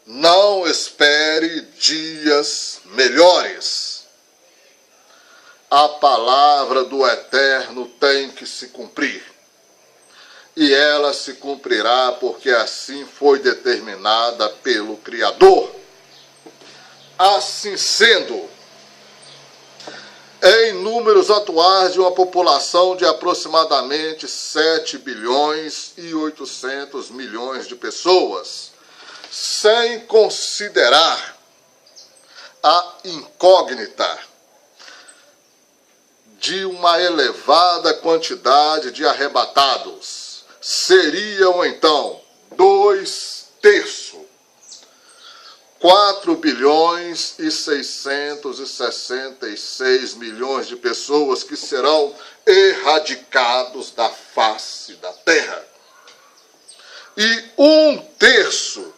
Não espere dias melhores. A palavra do Eterno tem que se cumprir. E ela se cumprirá porque assim foi determinada pelo Criador. Assim sendo, em números atuais de uma população de aproximadamente 7 bilhões e 800 milhões de pessoas, sem considerar a incógnita de uma elevada quantidade de arrebatados, seriam então 2/3, 4 bilhões e 666 milhões de pessoas que serão erradicados da face da terra. E 1/3,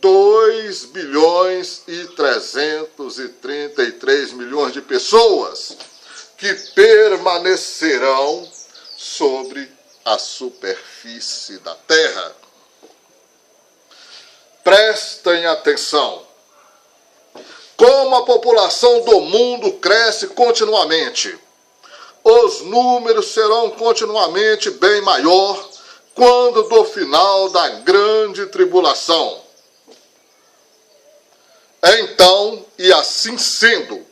2 bilhões e 333 milhões de pessoas que permanecerão sobre a superfície da terra. Prestem atenção. Como a população do mundo cresce continuamente, os números serão continuamente bem maior quando do final da grande tribulação. Então, e assim sendo,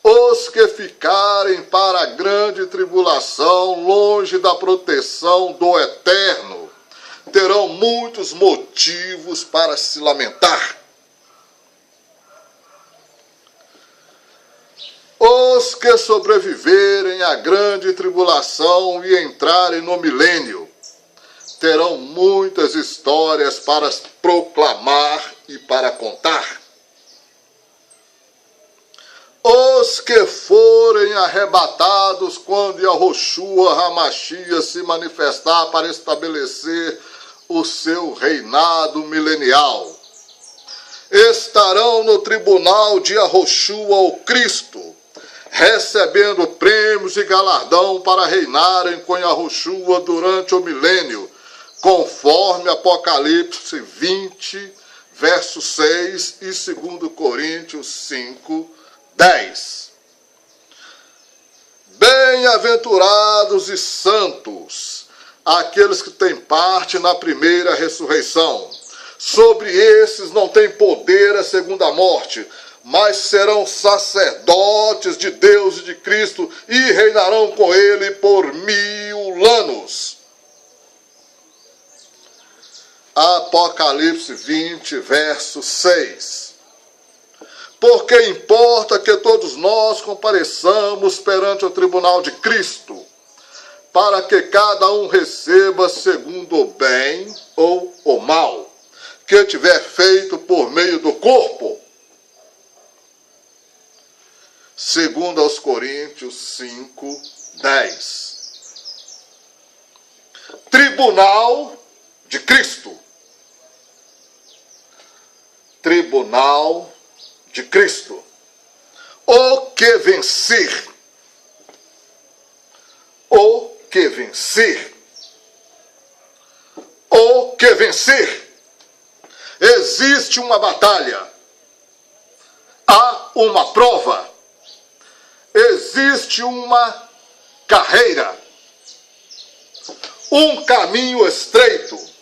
os que ficarem para a grande tribulação longe da proteção do Eterno terão muitos motivos para se lamentar. Os que sobreviverem à grande tribulação e entrarem no milênio terão muitas histórias para proclamar e para contar. Os que forem arrebatados quando Yahushua HaMashiach se manifestar para estabelecer o seu reinado milenial, estarão no tribunal de Yahushua, o Cristo, recebendo prêmios e galardão para reinarem com Yahushua durante o milênio, conforme Apocalipse 20, verso 6 e 2 Coríntios 5, 10. Bem-aventurados e santos, aqueles que têm parte na primeira ressurreição. Sobre esses não tem poder a segunda morte, mas serão sacerdotes de Deus e de Cristo e reinarão com ele por 1000 anos. Apocalipse 20, verso 6. Porque importa que todos nós compareçamos perante o tribunal de Cristo, para que cada um receba segundo o bem ou o mal que tiver feito por meio do corpo. Segundo aos Coríntios 5, 10. Tribunal de Cristo. Tribunal de Cristo. O que vencer. O que vencer. O que vencer. Existe uma batalha. Há uma prova. Existe uma carreira. Um caminho estreito.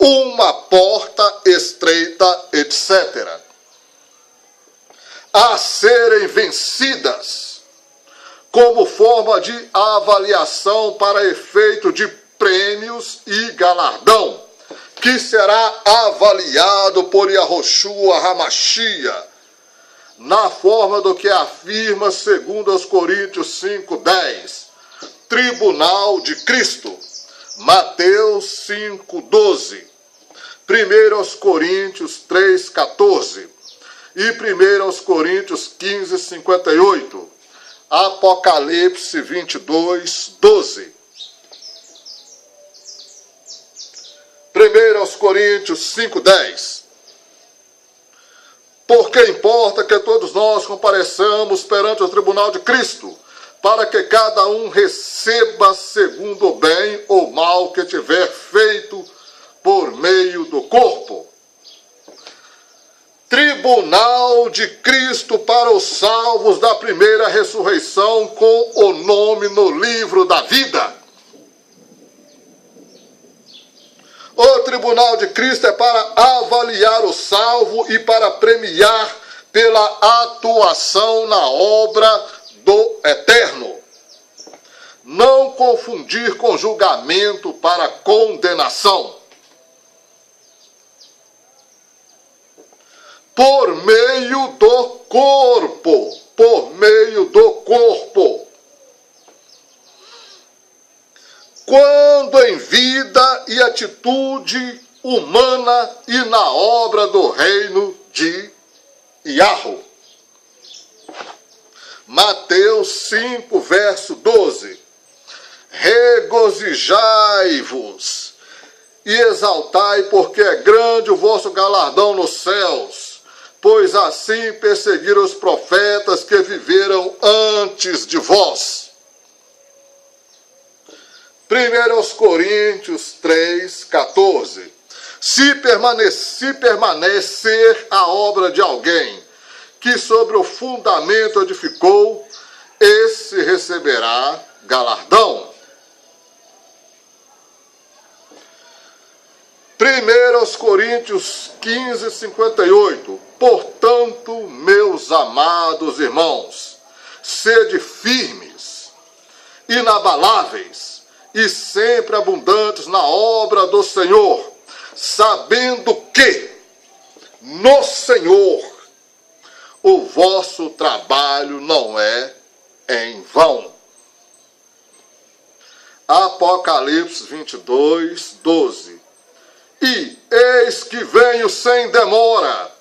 Uma porta estreita, etc. A serem vencidas como forma de avaliação para efeito de prêmios e galardão, que será avaliado por Yahushua HaMashiach, na forma do que afirma segundo aos Coríntios 5, 10, Tribunal de Cristo, Mateus 5, 12, 1 aos Coríntios 3, 14 e 1 aos Coríntios 15, 58, Apocalipse 22, 12. 1 aos Coríntios 5, 10. Porque importa que todos nós compareçamos perante o tribunal de Cristo, para que cada um receba segundo o bem ou mal que tiver feito por meio do corpo. Tribunal de Cristo para os salvos da primeira ressurreição, com o nome no livro da vida. O tribunal de Cristo é para avaliar o salvo e para premiar pela atuação na obra do Eterno. Não confundir com julgamento para condenação. Por meio do corpo. Por meio do corpo. Quando em vida e atitude humana e na obra do reino de Yahweh. Mateus 5, verso 12. Regozijai-vos e exaltai, porque é grande o vosso galardão nos céus, pois assim perseguiram os profetas que viveram antes de vós. 1 Coríntios 3, 14. Se permanecer a obra de alguém que sobre o fundamento edificou, esse receberá galardão. 1 Coríntios 15, 58. Portanto, meus amados irmãos, sede firmes, inabaláveis e sempre abundantes na obra do Senhor, sabendo que no Senhor o vosso trabalho não é em vão. Apocalipse 22, 12. E eis que venho sem demora,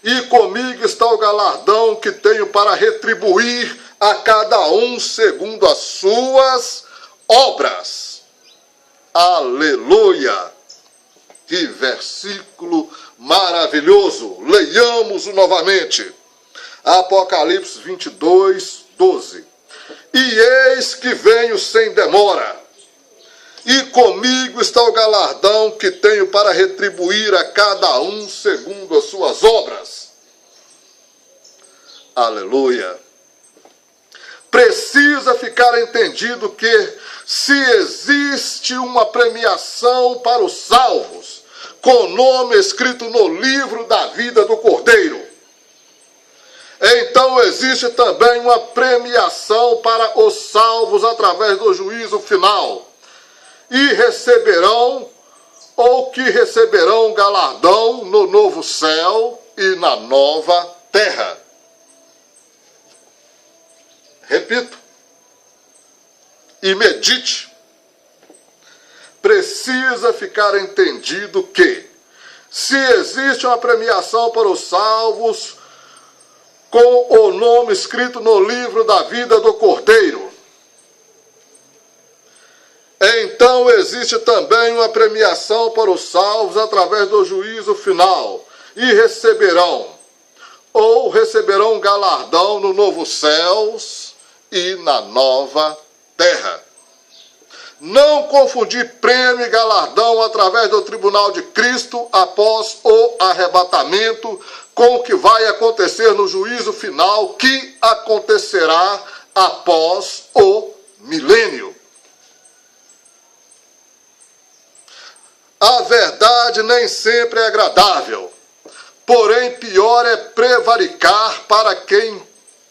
e comigo está o galardão que tenho para retribuir a cada um segundo as suas obras. Aleluia! Que versículo maravilhoso! Leiamos-o novamente. Apocalipse 22, 12. E eis que venho sem demora, e comigo está o galardão que tenho para retribuir a cada um segundo as suas obras. Aleluia! Precisa ficar entendido que, se existe uma premiação para os salvos, com nome escrito no livro da vida do Cordeiro, então existe também uma premiação para os salvos através do juízo final. E receberão, ou que receberão galardão no novo céu e na nova terra. Repito. E medite. Precisa ficar entendido que, se existe uma premiação para os salvos, com o nome escrito no livro da vida do Cordeiro, então existe também uma premiação para os salvos através do juízo final, e receberão galardão no novo céus e na nova terra. Não confundir prêmio e galardão através do tribunal de Cristo após o arrebatamento com o que vai acontecer no juízo final, que acontecerá após o milênio. A verdade nem sempre é agradável, porém pior é prevaricar para quem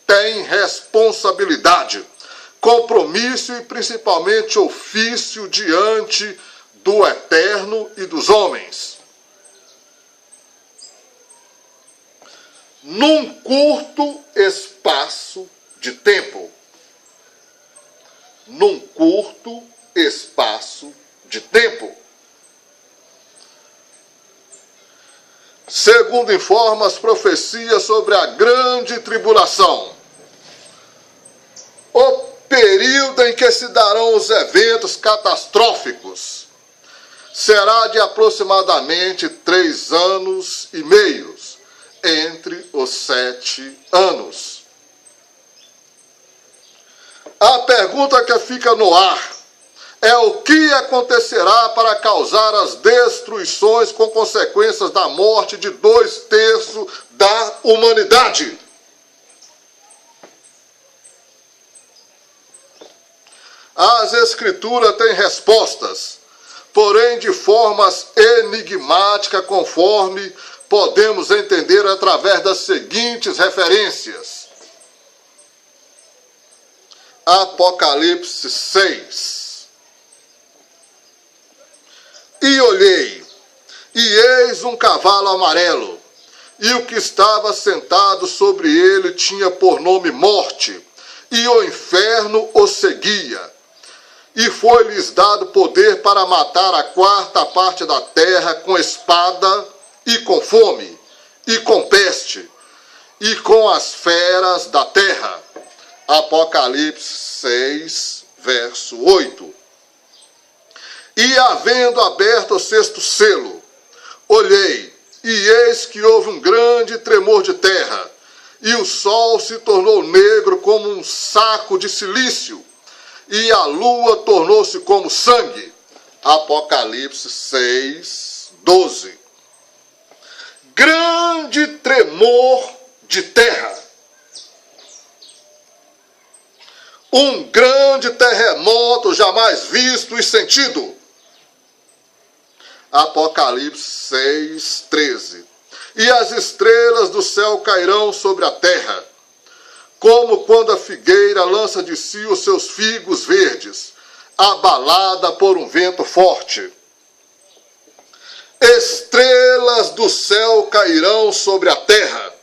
tem responsabilidade, compromisso e principalmente ofício diante do Eterno e dos homens. Num curto espaço de tempo. Num curto espaço de tempo. Segundo informa as profecias sobre a grande tribulação, o período em que se darão os eventos catastróficos será de aproximadamente 3 anos e meio, entre os 7 anos. A pergunta que fica no ar é o que acontecerá para causar as destruições com consequências da morte de 2/3 da humanidade. As Escrituras têm respostas, porém de formas enigmáticas, conforme podemos entender através das seguintes referências. Apocalipse 6. E olhei, e eis um cavalo amarelo, e o que estava sentado sobre ele tinha por nome Morte, e o inferno o seguia. E foi-lhes dado poder para matar a 1/4 da terra com espada, e com fome, e com peste, e com as feras da terra. Apocalipse 6, verso 8. E havendo aberto o 6º selo, olhei, e eis que houve um grande tremor de terra, e o sol se tornou negro como um saco de cilício, e a lua tornou-se como sangue. Apocalipse 6, 12. Grande tremor de terra. Um grande terremoto jamais visto e sentido. Apocalipse 6, 13. E as estrelas do céu cairão sobre a terra, como quando a figueira lança de si os seus figos verdes, abalada por um vento forte. Estrelas do céu cairão sobre a terra.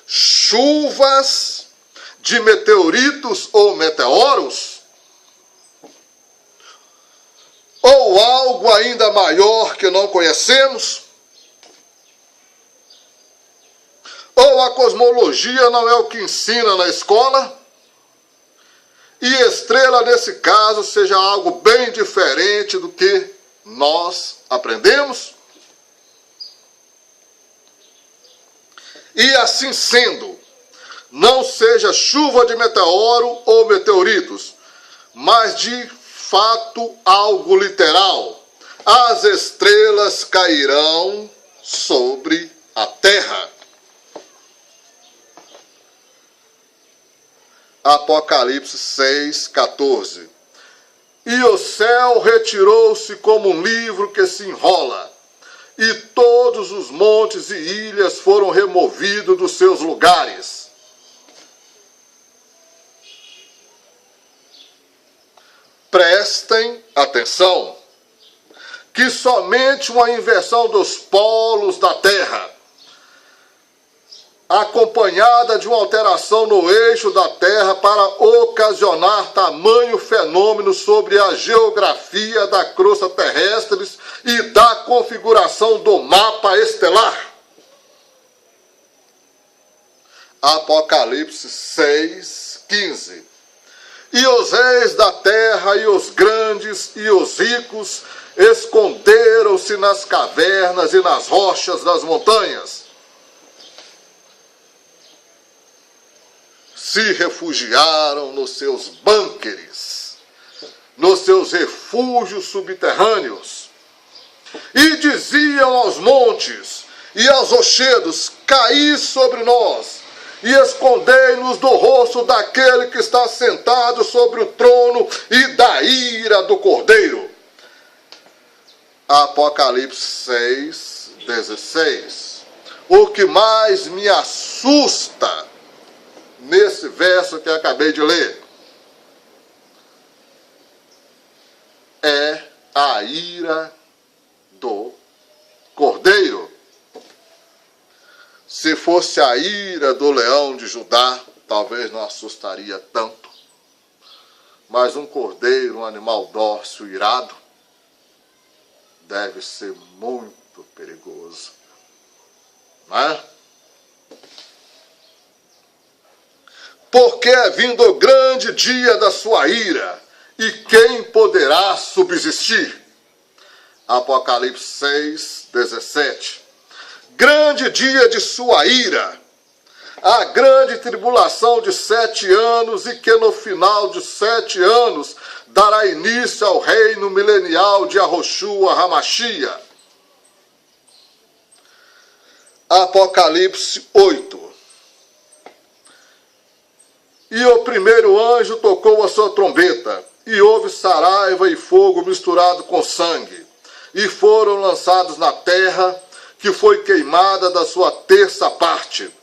Chuvas de meteoritos ou meteoros? Ou algo ainda maior que não conhecemos? Ou a cosmologia não é o que ensina na escola? E estrela, nesse caso, seja algo bem diferente do que nós aprendemos? E assim sendo, não seja chuva de meteoro ou meteoritos, mas de fato algo literal. As estrelas cairão sobre a terra. Apocalipse 6, 14. E o céu retirou-se como um livro que se enrola, e todos os montes e ilhas foram removidos dos seus lugares. Prestem atenção, que somente uma inversão dos polos da Terra, acompanhada de uma alteração no eixo da Terra para ocasionar tamanho fenômeno sobre a geografia da crosta terrestre e da configuração do mapa estelar. Apocalipse 6, 15. E os reis da terra e os grandes e os ricos esconderam-se nas cavernas e nas rochas das montanhas. Se refugiaram nos seus bunkeres, nos seus refúgios subterrâneos, e diziam aos montes e aos rochedos: caí sobre nós, e escondei-nos do rosto daquele que está sentado sobre o trono e da ira do Cordeiro. Apocalipse 6, 16. O que mais me assusta nesse verso que eu acabei de ler é a ira do Cordeiro. Se fosse a ira do leão de Judá, talvez não assustaria tanto. Mas um cordeiro, um animal dócil, irado, deve ser muito perigoso. Não é? Porque é vindo o grande dia da sua ira, e quem poderá subsistir? Apocalipse 6, 17. Grande dia de sua ira, a grande tribulação de 7 anos, e que no final de 7 anos dará início ao reino milenial de Yahoshua HaMashiach. Apocalipse 8. E o primeiro anjo tocou a sua trombeta, e houve saraiva e fogo misturado com sangue, e foram lançados na terra, que foi queimada da sua terça parte.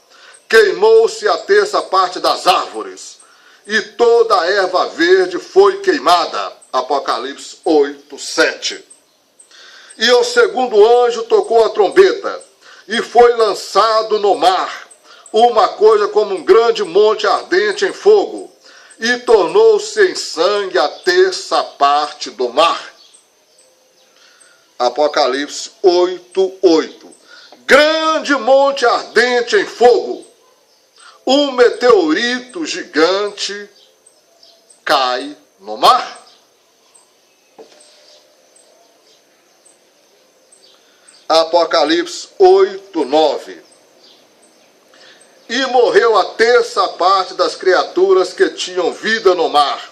Queimou-se a terça parte das árvores, e toda a erva verde foi queimada. Apocalipse 8, 7. E o segundo anjo tocou a trombeta, e foi lançado no mar uma coisa como um grande monte ardente em fogo, e tornou-se em sangue a terça parte do mar. Apocalipse 8, 8. Grande monte ardente em fogo, um meteorito gigante cai no mar. Apocalipse 8, 9. E morreu a terça parte das criaturas que tinham vida no mar,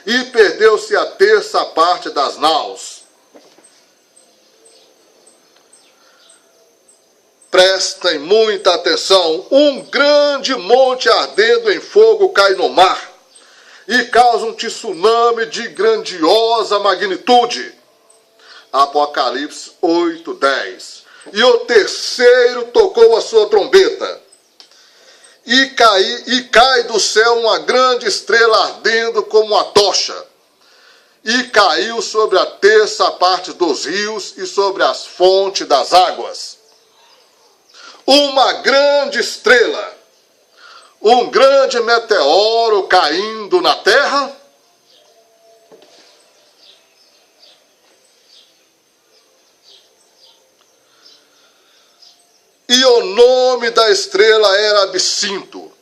e perdeu-se a terça parte das naus. Prestem muita atenção. Um grande monte ardendo em fogo cai no mar e causa um tsunami de grandiosa magnitude. Apocalipse 8, 10. E o terceiro tocou a sua trombeta, e cai do céu uma grande estrela ardendo como uma tocha, e caiu sobre a terça parte dos rios e sobre as fontes das águas. Uma grande estrela, um grande meteoro caindo na terra. E o nome da estrela era Absinto,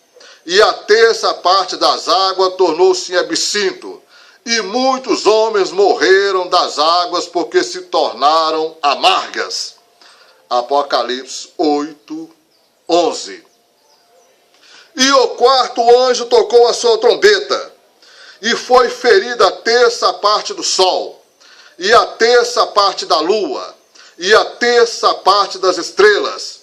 e a terça parte das águas tornou-se em absinto, e muitos homens morreram das águas porque se tornaram amargas. Apocalipse 8, 11. E o quarto anjo tocou a sua trombeta, e foi ferida a terça parte do sol, e a terça parte da lua, e a terça parte das estrelas,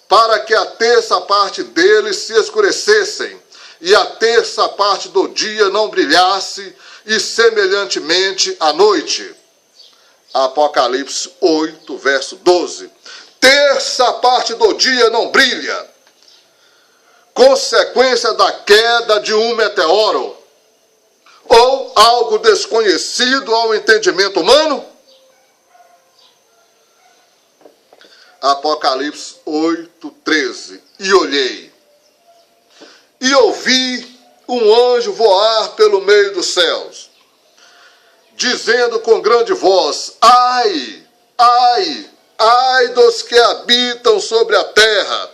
para que a terça parte deles se escurecessem, e a terça parte do dia não brilhasse, e semelhantemente à noite. Apocalipse 8, verso 12. Terça parte do dia não brilha, consequência da queda de um meteoro, ou algo desconhecido ao entendimento humano? Apocalipse 8, 13. E olhei, e ouvi um anjo voar pelo meio dos céus, dizendo com grande voz: ai, ai, ai dos que habitam sobre a terra,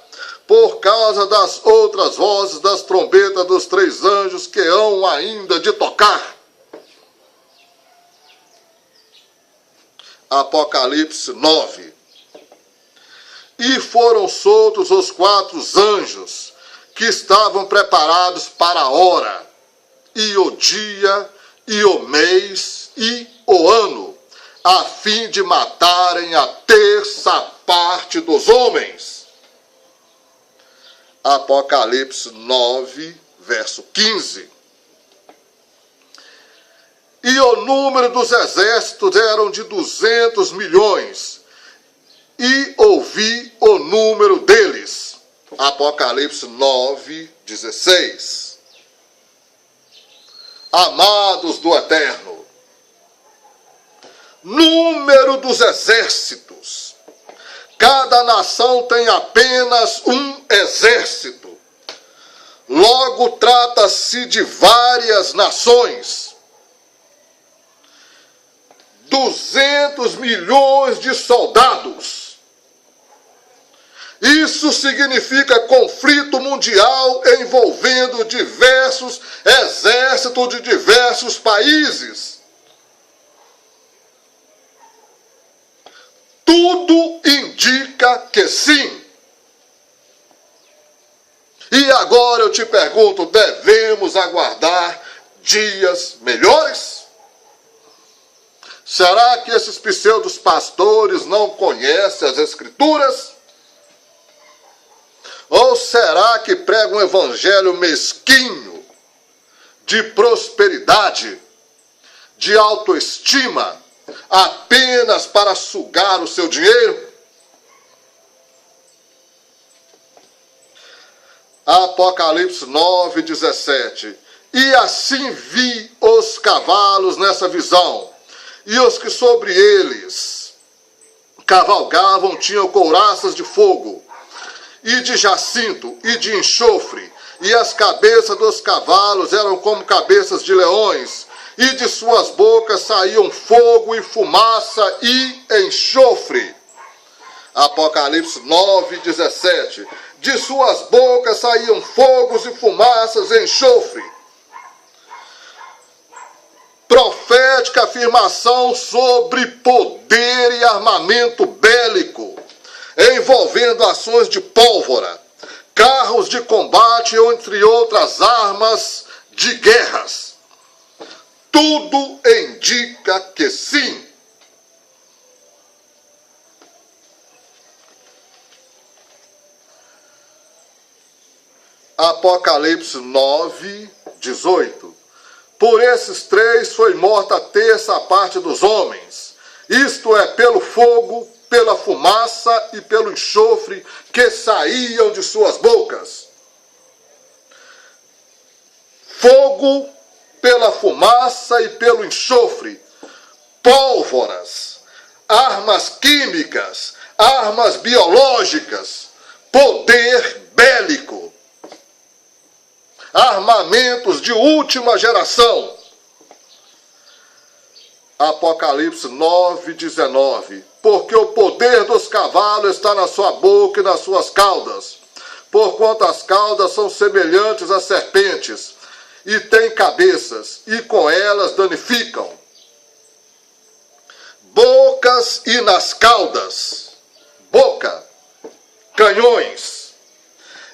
por causa das outras vozes das trombetas dos 3 anjos que hão ainda de tocar. Apocalipse 9. E foram soltos os 4 anjos que estavam preparados para a hora, e o dia, e o mês, e o ano, a fim de matarem a terça parte dos homens. Apocalipse 9, verso 15. E o número dos exércitos eram de 200 milhões, e ouvi o número deles. Apocalipse 9, 16. Amados do Eterno, número dos exércitos. Cada nação tem apenas um exército. Logo trata-se de várias nações. 200 milhões de soldados. Isso significa conflito mundial envolvendo diversos exércitos de diversos países. Tudo indica que sim. E Agora eu te pergunto, devemos aguardar dias melhores? Será que esses pseudos pastores não conhecem as Escrituras? Ou será que pregam um evangelho mesquinho, de prosperidade, de autoestima, apenas para sugar o seu dinheiro? Apocalipse 9:17. E assim vi os cavalos nessa visão, e os que sobre eles cavalgavam tinham couraças de fogo, e de jacinto, e de enxofre, e as cabeças dos cavalos eram como cabeças de leões, e de suas bocas saíam fogo e fumaça e enxofre. Apocalipse 9:17. De suas bocas saíam fogos e fumaças e enxofre. Profética afirmação sobre poder e armamento bélico, envolvendo ações de pólvora, carros de combate, entre outras armas de guerras. Tudo indica que sim. Apocalipse 9:18. Por esses três foi morta a terça parte dos homens, isto é, pelo fogo, pela fumaça e pelo enxofre que saíam de suas bocas. Fogo, pela fumaça e pelo enxofre, pólvoras, armas químicas, armas biológicas, poder bélico, armamentos de última geração. Apocalipse 9:19. Porque o poder dos cavalos está na sua boca e nas suas caudas, porquanto as caudas são semelhantes a serpentes, e têm cabeças, e com elas danificam. Bocas e nas caudas, boca, canhões,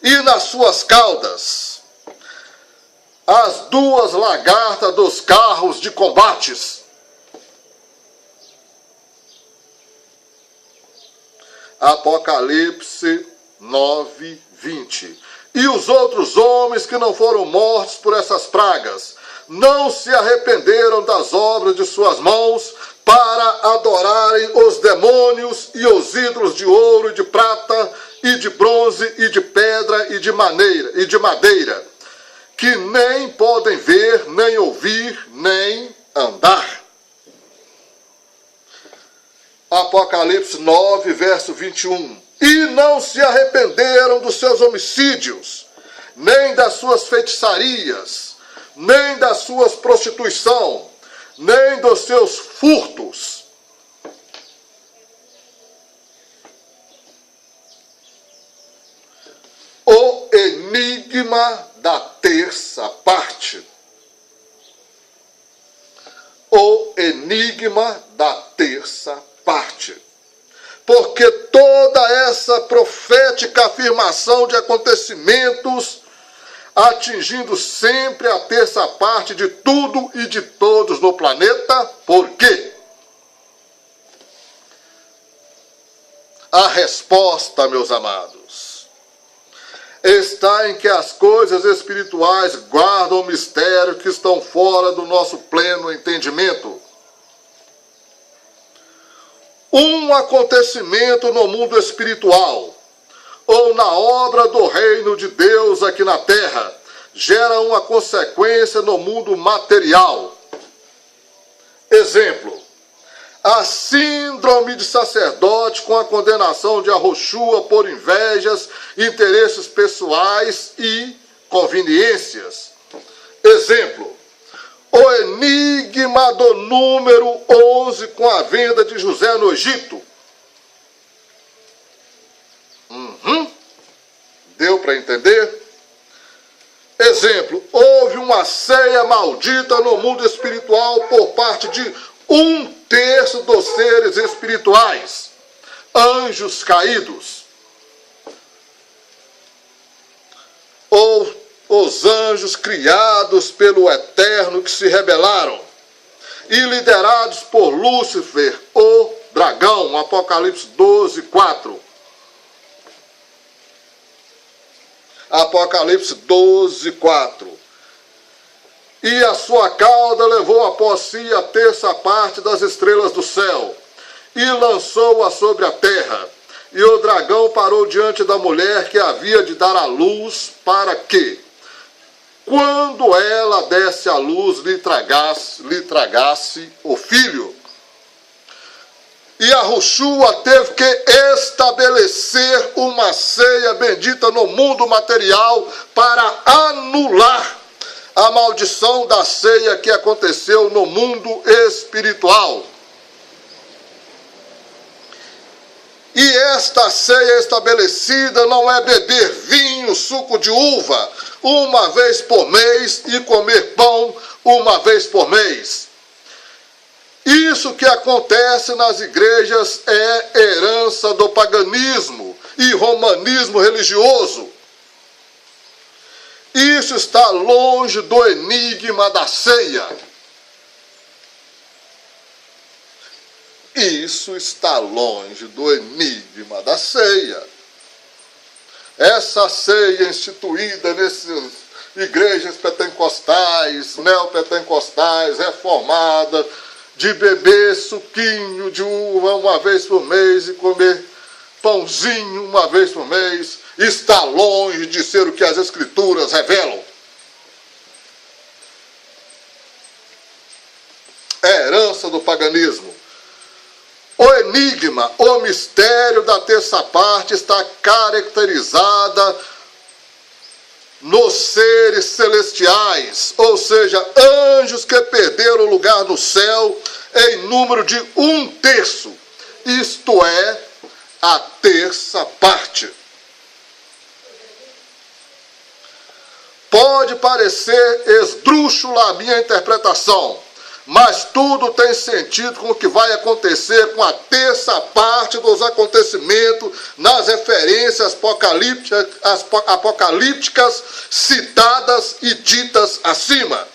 e nas suas caudas, as duas lagartas dos carros de combates. Apocalipse 9:20. E os outros homens que não foram mortos por essas pragas, não se arrependeram das obras de suas mãos, para adorarem os demônios e os ídolos de ouro e de prata, e de bronze, e de pedra, e de madeira, que nem podem ver, nem ouvir, nem andar. Apocalipse 9, verso 21. E não se arrependeram dos seus homicídios, nem das suas feitiçarias, nem das suas prostituição, nem dos seus furtos. O enigma da terça parte. O enigma da terça parte. Porque toda essa profética afirmação de acontecimentos atingindo sempre a terça parte de tudo e de todos no planeta, por quê? A resposta, meus amados, está em que as coisas espirituais guardam mistérios que estão fora do nosso pleno entendimento. Um acontecimento no mundo espiritual, ou na obra do reino de Deus aqui na terra, gera uma consequência no mundo material. Exemplo: a síndrome de sacerdote com a condenação de Yahushua por invejas, interesses pessoais e conveniências. Exemplo: o enigma do número 11 com a venda de José no Egito. Deu para entender? Exemplo: houve uma ceia maldita no mundo espiritual por parte de 1/3 dos seres espirituais, anjos caídos. ou os anjos criados pelo Eterno que se rebelaram, e liderados por Lúcifer, o dragão, Apocalipse 12, 4. Apocalipse 12, 4. E a sua cauda levou após si a terça parte das estrelas do céu, e lançou-a sobre a terra. E o dragão parou diante da mulher que havia de dar à luz, para que, quando ela desse à luz, lhe tragasse o filho. E a Yahushua teve que estabelecer uma ceia bendita no mundo material para anular a maldição da ceia que aconteceu no mundo espiritual. E esta ceia estabelecida não é beber vinho, suco de uva, uma vez por mês e comer pão uma vez por mês. Isso que acontece nas igrejas é herança do paganismo e romanismo religioso. Isso está longe do enigma da ceia. Isso está longe do enigma da ceia. Essa ceia instituída nessas igrejas pentecostais, neopentecostais, reformadas, de beber suquinho de uva uma vez por mês e comer pãozinho uma vez por mês, está longe de ser o que as Escrituras revelam. É herança do paganismo. O enigma, o mistério da terça parte está caracterizada nos seres celestiais, ou seja, anjos que perderam o lugar no céu em número de 1/3, isto é, a terça parte. Pode parecer esdrúxula a minha interpretação, mas tudo tem sentido com o que vai acontecer com a terça parte dos acontecimentos nas referências apocalípticas citadas e ditas acima.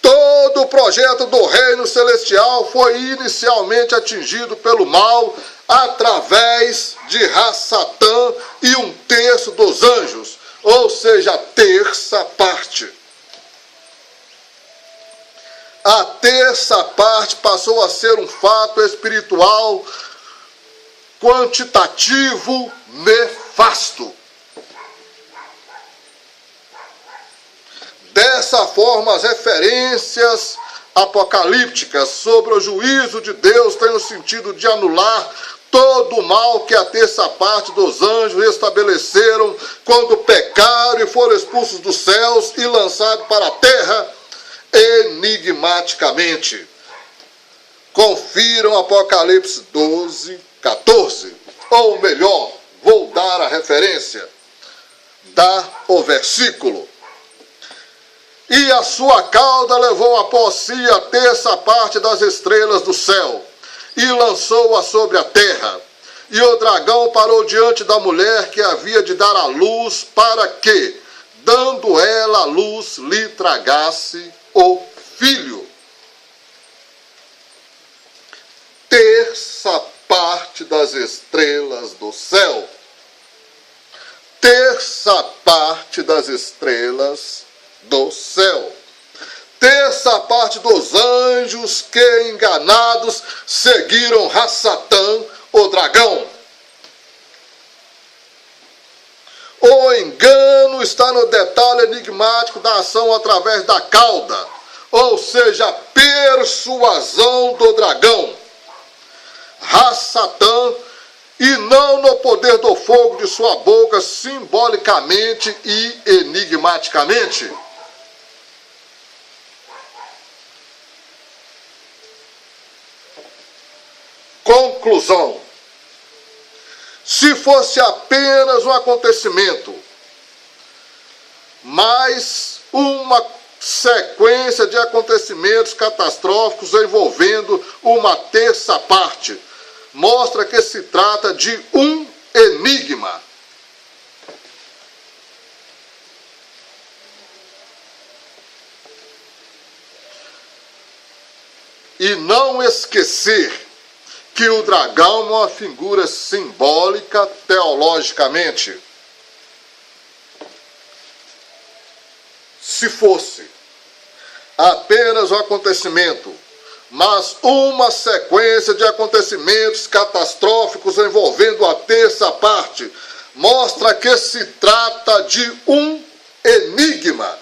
Todo o projeto do reino celestial foi inicialmente atingido pelo mal através de Satã e 1/3 dos anjos, ou seja, a terça parte. A terça parte passou a ser um fato espiritual quantitativo nefasto. Dessa forma, as referências apocalípticas sobre o juízo de Deus têm o sentido de anular todo o mal que a terça parte dos anjos estabeleceram quando pecaram e foram expulsos dos céus e lançados para a terra enigmaticamente. Confiram Apocalipse 12, 14. Ou melhor, vou dar a referência. Dá o versículo. E a sua cauda levou após si a terça parte das estrelas do céu, e lançou-a sobre a terra. E o dragão parou diante da mulher que havia de dar à luz, para que, dando ela a luz, lhe tragasse o filho. Terça parte das estrelas do céu. Terça parte das estrelas do céu. Terça parte dos anjos que, enganados, seguiram Satã, o dragão. O engano está no detalhe enigmático da ação através da cauda, ou seja, a persuasão do dragão, Satã, e não no poder do fogo de sua boca, simbolicamente e enigmaticamente. Conclusão. Se fosse apenas um acontecimento, mas uma sequência de acontecimentos catastróficos envolvendo uma terça parte, mostra que se trata de um enigma. e não esquecer que o dragão é uma figura simbólica teologicamente. Se fosse apenas um acontecimento, mas uma sequência de acontecimentos catastróficos envolvendo a terça parte, mostra que se trata de um enigma.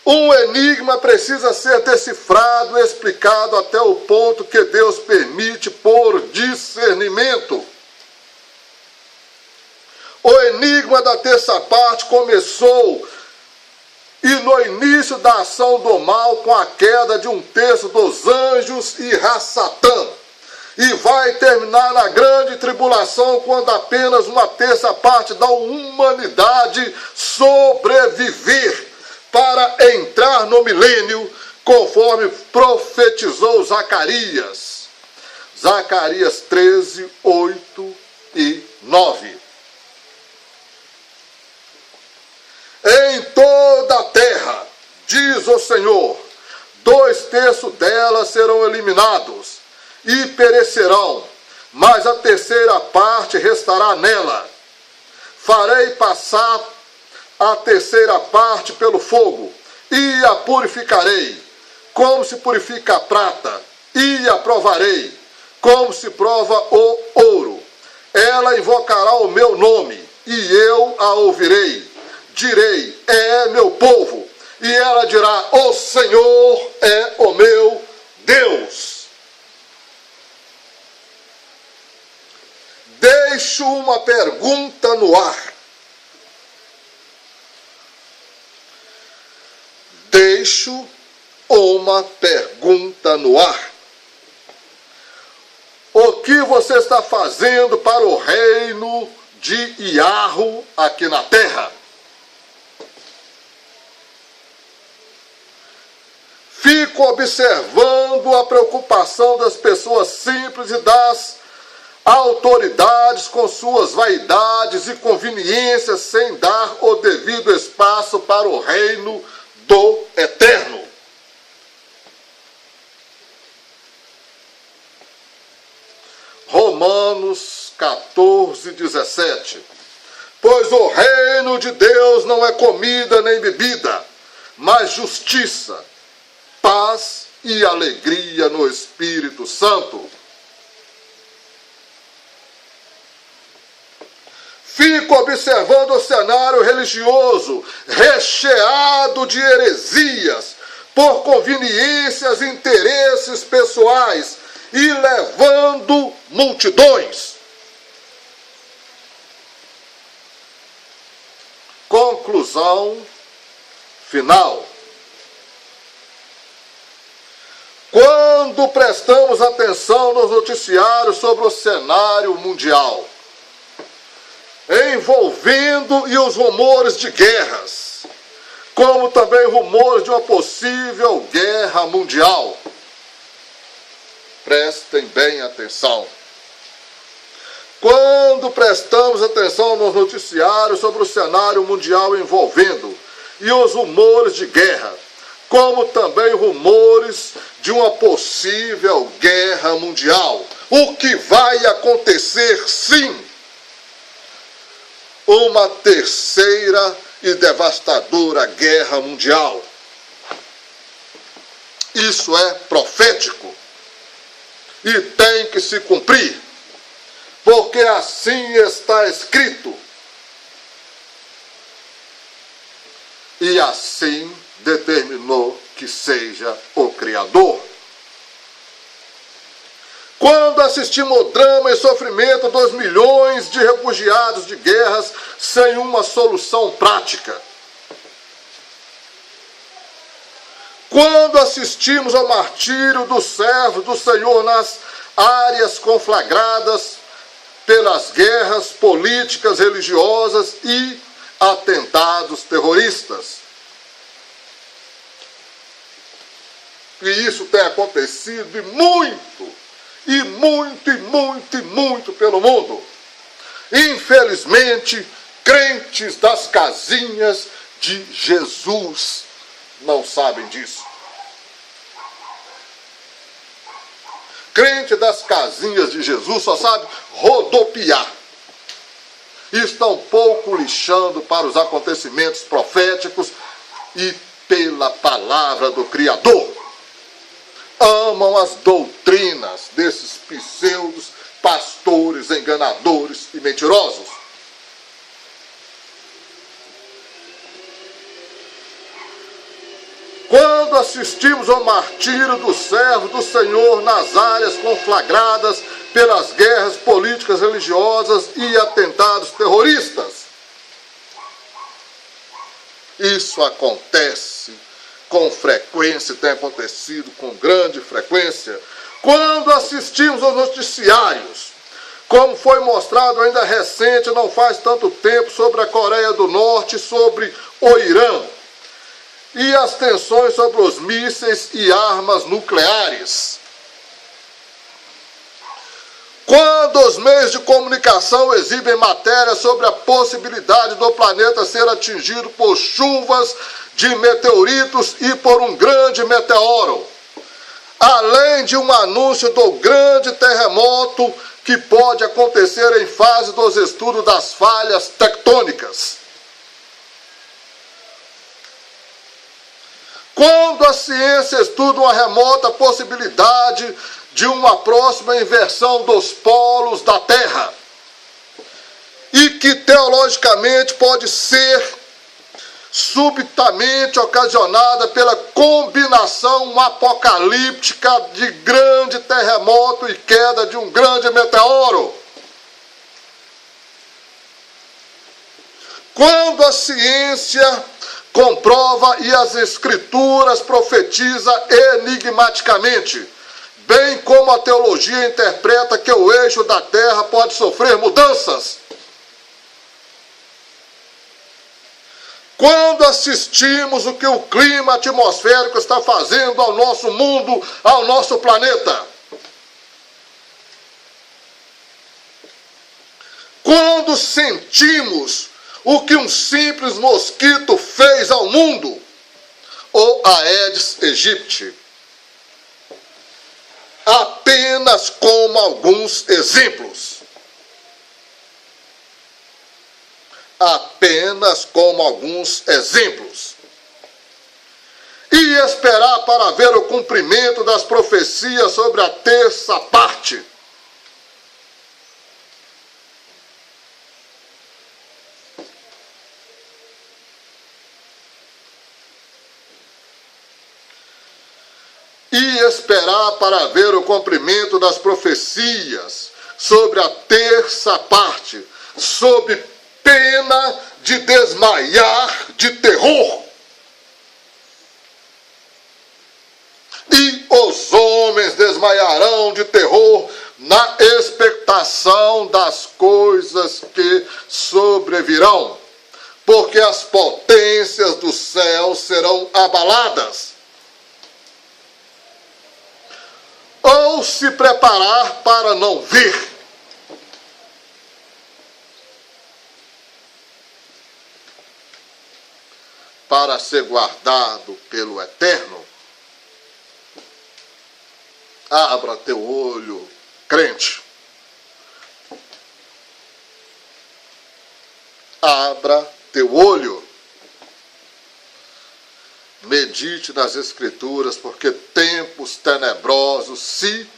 Um enigma precisa ser decifrado e explicado até o ponto que Deus permite por discernimento. O enigma da terça parte começou e no início da ação do mal com a queda de um terço dos anjos e Satã. E vai terminar na grande tribulação quando apenas uma terça parte da humanidade sobreviver para entrar no milênio, conforme profetizou Zacarias. Zacarias 13, 8 e 9. Em toda a terra, diz o Senhor, 2/3 delas serão eliminados e perecerão, mas a terceira parte restará nela. Farei passar a terceira parte pelo fogo, e a purificarei, como se purifica a prata, e a provarei, como se prova o ouro. Ela invocará o meu nome, e eu a ouvirei. Direi, é meu povo, e ela dirá, o Senhor é o meu Deus. Deixo uma pergunta no ar. Deixo uma pergunta no ar. O que você está fazendo para o reino de Iarro aqui na terra? Fico observando a preocupação das pessoas simples e das autoridades com suas vaidades e conveniências sem dar o devido espaço para o reino do Eterno. Romanos 14, 17. Pois o reino de Deus não é comida nem bebida, mas justiça, paz e alegria no Espírito Santo. Fico observando o cenário religioso recheado de heresias, por conveniências e interesses pessoais, e levando multidões. Conclusão final. Quando prestamos atenção nos noticiários sobre o cenário mundial, envolvendo e os rumores de guerras, como também rumores de uma possível guerra mundial. Prestem bem atenção. Quando prestamos atenção nos noticiários sobre o cenário mundial envolvendo e os rumores de guerra, como também rumores de uma possível guerra mundial, o que vai acontecer sim? Uma terceira e devastadora guerra mundial. Isso é profético e tem que se cumprir, porque assim está escrito. E assim determinou que seja o Criador. Quando assistimos ao drama e sofrimento dos milhões de refugiados de guerras sem uma solução prática. Quando assistimos ao martírio dos servos do Senhor nas áreas conflagradas pelas guerras políticas, religiosas e atentados terroristas. E isso tem acontecido muito pelo mundo. Infelizmente, crentes das casinhas de Jesus não sabem disso. crente das casinhas de Jesus só sabe rodopiar. E estão pouco lixando para os acontecimentos proféticos e pela palavra do Criador. Amam as doutrinas desses pseudos pastores enganadores e mentirosos. Quando assistimos ao martírio dos servos do Senhor nas áreas conflagradas pelas guerras políticas, religiosas e atentados terroristas, isso acontece com frequência, tem acontecido com grande frequência, quando assistimos aos noticiários, como foi mostrado ainda recente, não faz tanto tempo, sobre a Coreia do Norte, sobre o Irã, e as tensões sobre os mísseis e armas nucleares. Quando os meios de comunicação exibem matérias sobre a possibilidade do planeta ser atingido por chuvas de meteoritos e por um grande meteoro, além de um anúncio do grande terremoto que pode acontecer em fase dos estudos das falhas tectônicas. Quando a ciência estuda uma remota possibilidade de uma próxima inversão dos polos da Terra, e que teologicamente pode ser subitamente ocasionada pela combinação apocalíptica de grande terremoto e queda de um grande meteoro. Quando a ciência comprova e as escrituras profetiza enigmaticamente, bem como a teologia interpreta que o eixo da Terra pode sofrer mudanças. Quando assistimos o que o clima atmosférico está fazendo ao nosso mundo, ao nosso planeta. Quando sentimos o que um simples mosquito fez ao mundo, ou a Aedes aegypti. Apenas como alguns exemplos. Apenas como alguns exemplos. E esperar para ver o cumprimento das profecias sobre a terça parte. E esperar para ver o cumprimento das profecias sobre a terça parte, sob pena de desmaiar de terror. E os homens desmaiarão de terror na expectação das coisas que sobrevirão, porque as potências do céu serão abaladas. Ou se preparar para não ver. Para ser guardado pelo Eterno. Abra teu olho, crente. Abra teu olho. Medite nas Escrituras, porque tempos tenebrosos se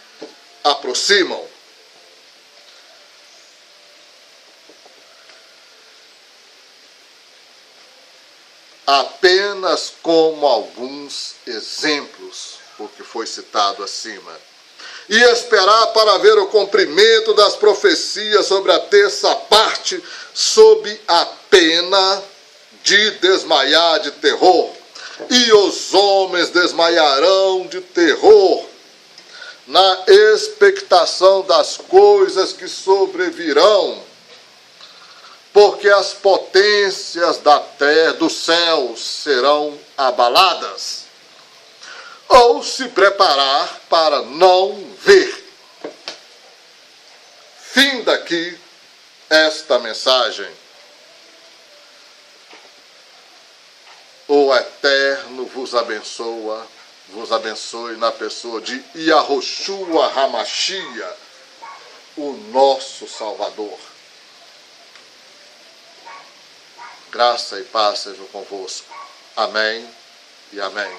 aproximam. Apenas como alguns exemplos, o que foi citado acima. E esperar para ver o cumprimento das profecias sobre a terça parte, sob a pena de desmaiar de terror. E os homens desmaiarão de terror, na expectação das coisas que sobrevirão, porque as potências da terra, do céu, serão abaladas. Ou se preparar para não ver. Fim daqui esta mensagem. O Eterno vos abençoa vos abençoe na pessoa de Yahoshua Hamashia, o nosso Salvador. Graça e paz sejam convosco. Amém e amém.